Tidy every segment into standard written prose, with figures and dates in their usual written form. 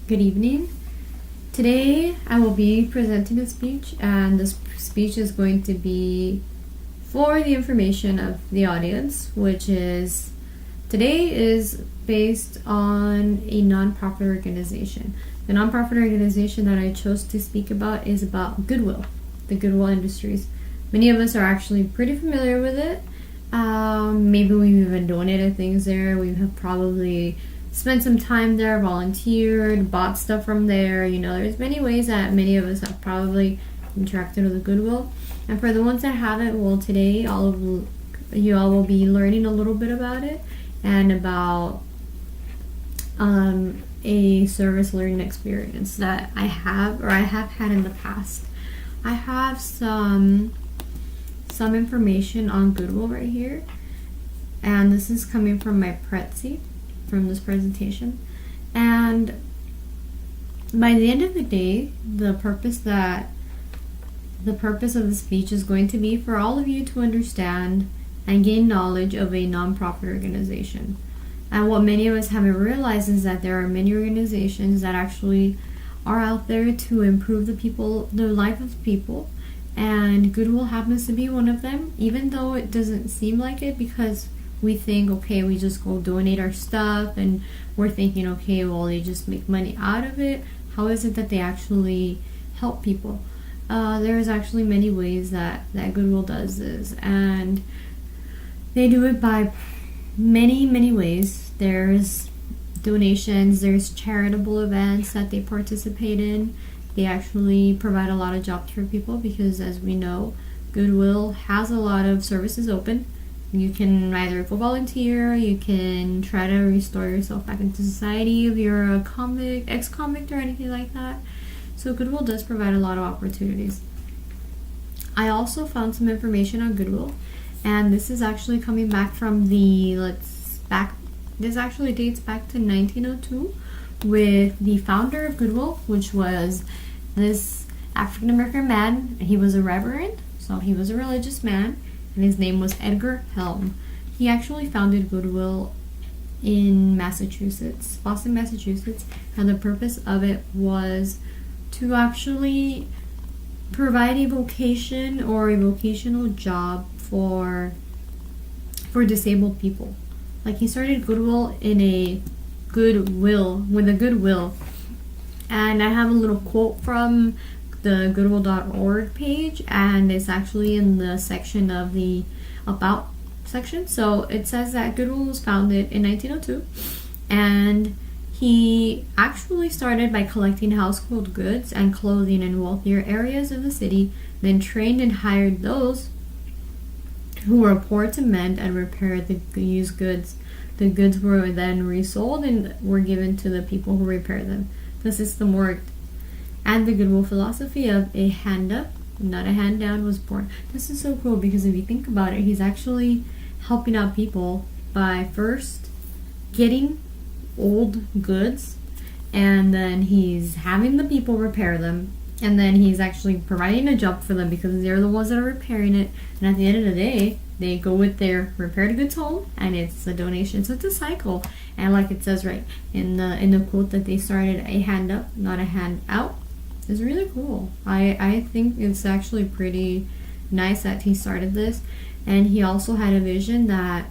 Good evening. Today I will be presenting a speech, and this speech is going to be for the information of the audience, which is today is based on a nonprofit organization. The nonprofit organization that I chose to speak about is about Goodwill, the Goodwill Industries. Many of us are actually pretty familiar with it. Maybe we've even donated things there. We have probably spent some time there, volunteered, bought stuff from there. There's many ways that many of us have probably interacted with the Goodwill. And for the ones that haven't, well, today you all will be learning a little bit about it and about a service learning experience that I have had in the past. I have some information on Goodwill right here, and this is coming from my Prezi from this presentation. And by the end of the day, the purpose of the speech is going to be for all of you to understand and gain knowledge of a nonprofit organization. And what many of us haven't realized is that there are many organizations that actually are out there to improve the life of people, and Goodwill happens to be one of them, even though it doesn't seem like it, because we think, okay, we just go donate our stuff, and we're thinking, okay, well, they just make money out of it. How is it that they actually help people? There's actually many ways that Goodwill does this, and they do it by many ways. There's donations, there's charitable events that they participate in. They actually provide a lot of jobs for people because, as we know, Goodwill has a lot of services open. You can either go volunteer, you can try to restore yourself back into society if you're a ex-convict or anything like that. So Goodwill does provide a lot of opportunities. I also found some information on Goodwill, and this is actually coming back from this actually dates back to 1902 with the founder of Goodwill, which was this African American man. He was a reverend, so he was a religious man, and his name was Edgar Helm. He actually founded Goodwill in Massachusetts, Boston, Massachusetts, and the purpose of it was to actually provide a vocation or a vocational job for disabled people. Like, he started Goodwill with a goodwill. And I have a little quote from the goodwill.org page, and it's actually in the section of the About section. So it says that Goodwill was founded in 1902, and he actually started by collecting household goods and clothing in wealthier areas of the city, then trained and hired those who were poor to mend and repair the used goods. The goods were then resold and were given to the people who repaired them. The system worked, and the Goodwill philosophy of a hand up, not a hand down, was born. This is so cool because if you think about it, he's actually helping out people by first getting old goods, and then he's having the people repair them, and then he's actually providing a job for them because they're the ones that are repairing it, and at the end of the day, they go with their repaired goods home, and it's a donation. So it's a cycle. And like it says right in the quote, that they started a hand up, not a hand out, is really cool. I think it's actually pretty nice that he started this. And he also had a vision that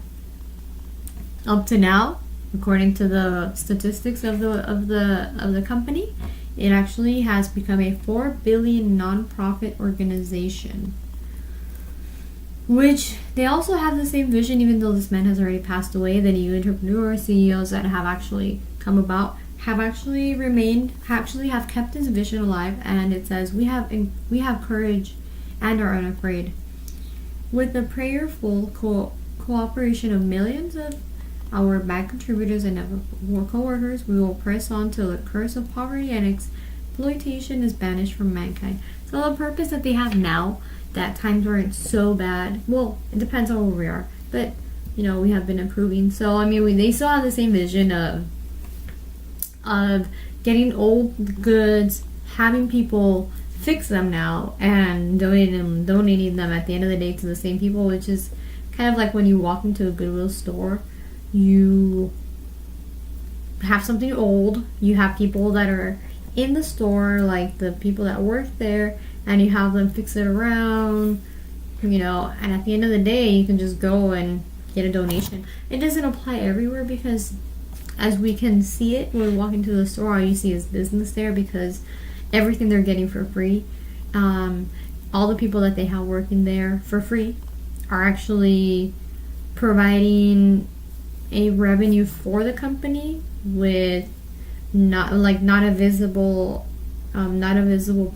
up to now, according to the statistics of the company, it actually has become a $4 billion nonprofit organization. Which they also have the same vision, even though this man has already passed away. The new entrepreneurs, CEOs that have actually come about have actually have kept his vision alive. And it says, we have courage and are unafraid. With the prayerful cooperation of millions of our bad contributors and of our co-workers, we will press on till the curse of poverty and exploitation is banished from mankind. So the purpose that they have now, that times aren't so bad. Well, it depends on where we are, but we have been improving. So they still have the same vision of getting old goods, having people fix them now, and donating them at the end of the day to the same people, which is kind of like when you walk into a Goodwill store, you have something old, you have people that are in the store, like the people that work there, and you have them fix it around, you know, and at the end of the day, you can just go and get a donation. It doesn't apply everywhere because as we can see it when we walk into the store, all you see is business there because everything they're getting for free. All the people that they have working there for free are actually providing a revenue for the company with not a visible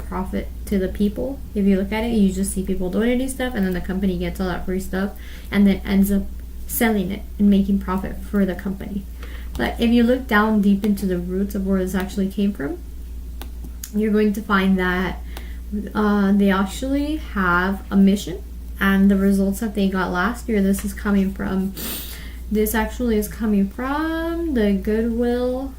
profit to the people. If you look at it, you just see people donating stuff, and then the company gets all that free stuff and then ends up selling it and making profit for the company. But if you look down deep into the roots of where this actually came from, you're going to find that they actually have a mission, and the results that they got last year, this actually is coming from the Goodwill.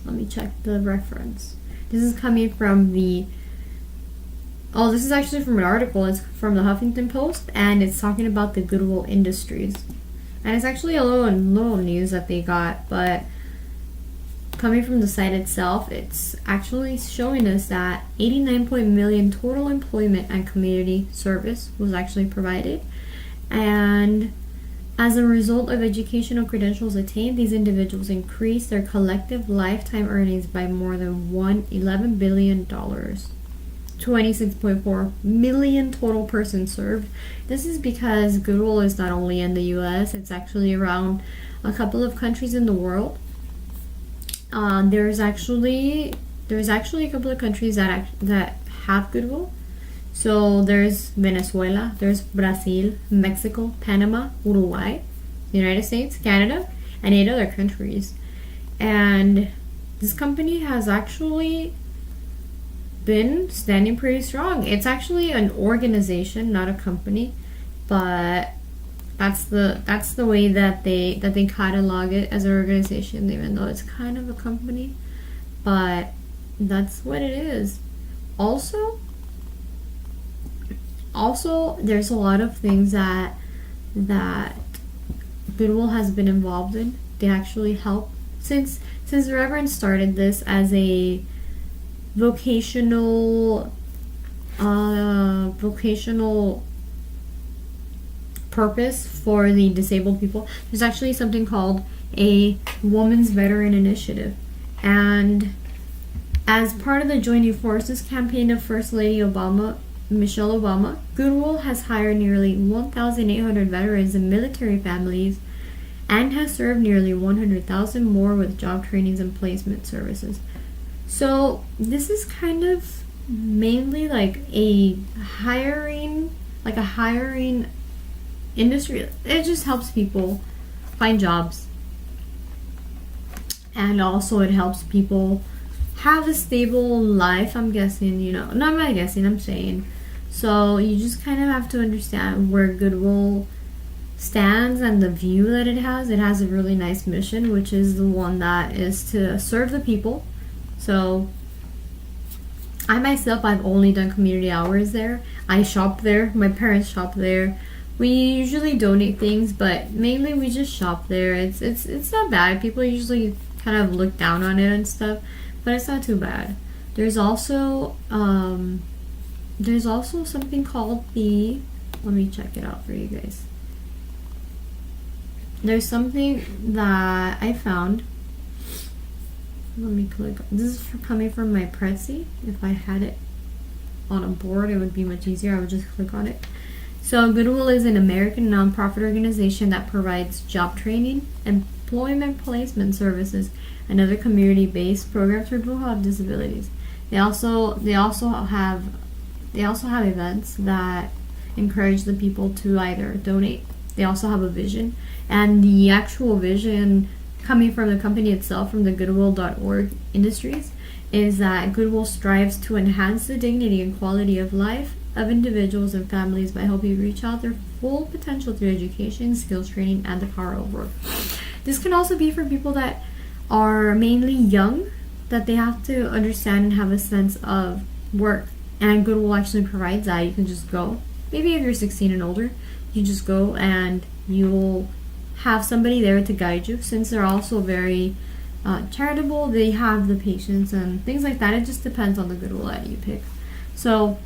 Let me check the reference. This is coming from this is actually from an article. It's from the Huffington Post, and it's talking about the Goodwill Industries. And it's actually a little news that they got, but coming from the site itself, it's actually showing us that 89 million total employment and community service was actually provided. And as a result of educational credentials attained, these individuals increased their collective lifetime earnings by more than $11 billion. 26.4 million total persons served. This is because Goodwill is not only in the US, it's actually around a couple of countries in the world. There's actually a couple of countries that have Goodwill. So there's Venezuela, there's Brazil, Mexico, Panama, Uruguay, the United States, Canada, and 8 other countries. And this company has actually been standing pretty strong. It's actually an organization, not a company, but that's the way that they catalog it as an organization, even though it's kind of a company. But that's what it is. Also, there's a lot of things that Goodwill has been involved in. They actually help since the Reverend started this as a vocational purpose for the disabled people. There's actually something called a Women's Veteran Initiative, and as part of the Joining Forces campaign of First Lady Michelle Obama, Goodwill has hired nearly 1,800 veterans and military families and has served nearly 100,000 more with job trainings and placement services. So this is kind of mainly like a hiring industry. It just helps people find jobs, and also it helps people have a stable life. I'm guessing, no, I'm not guessing, I'm saying. So you just kind of have to understand where Goodwill stands and the view that it has. It has a really nice mission, which is the one that is to serve the people. So I myself, I've only done community hours there. I shop there. My parents shop there. We usually donate things, but mainly we just shop there. It's not bad. People usually kind of look down on it and stuff, but it's not too bad. There's also something called let me check it out for you guys. There's something that I found. Let me click. This is coming from my Prezi. If I had it on a board, it would be much easier. I would just click on it. So Goodwill is an American nonprofit organization that provides job training, employment placement services, and other community-based programs for people who have disabilities. They also have events that encourage the people to either donate. They also have a vision, and the actual vision coming from the company itself, from the Goodwill.org Industries, is that Goodwill strives to enhance the dignity and quality of life of individuals and families by helping reach out their full potential through education, skills training, and the power of work. This can also be for people that are mainly young, that they have to understand and have a sense of work, and Goodwill actually provides that. You can just go, maybe if you're 16 and older, you just go and you'll have somebody there to guide you, since they're also very charitable. They have the patience and things like that. It just depends on the Goodwill that you pick. So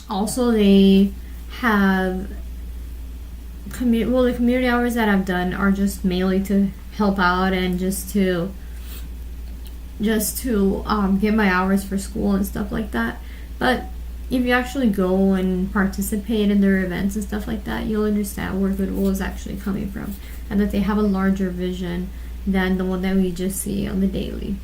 also they have the community hours that I've done are just mainly to help out and just to get my hours for school and stuff like that. But if you actually go and participate in their events and stuff like that, you'll understand where Goodwill is actually coming from, and that they have a larger vision than the one that we just see on the daily.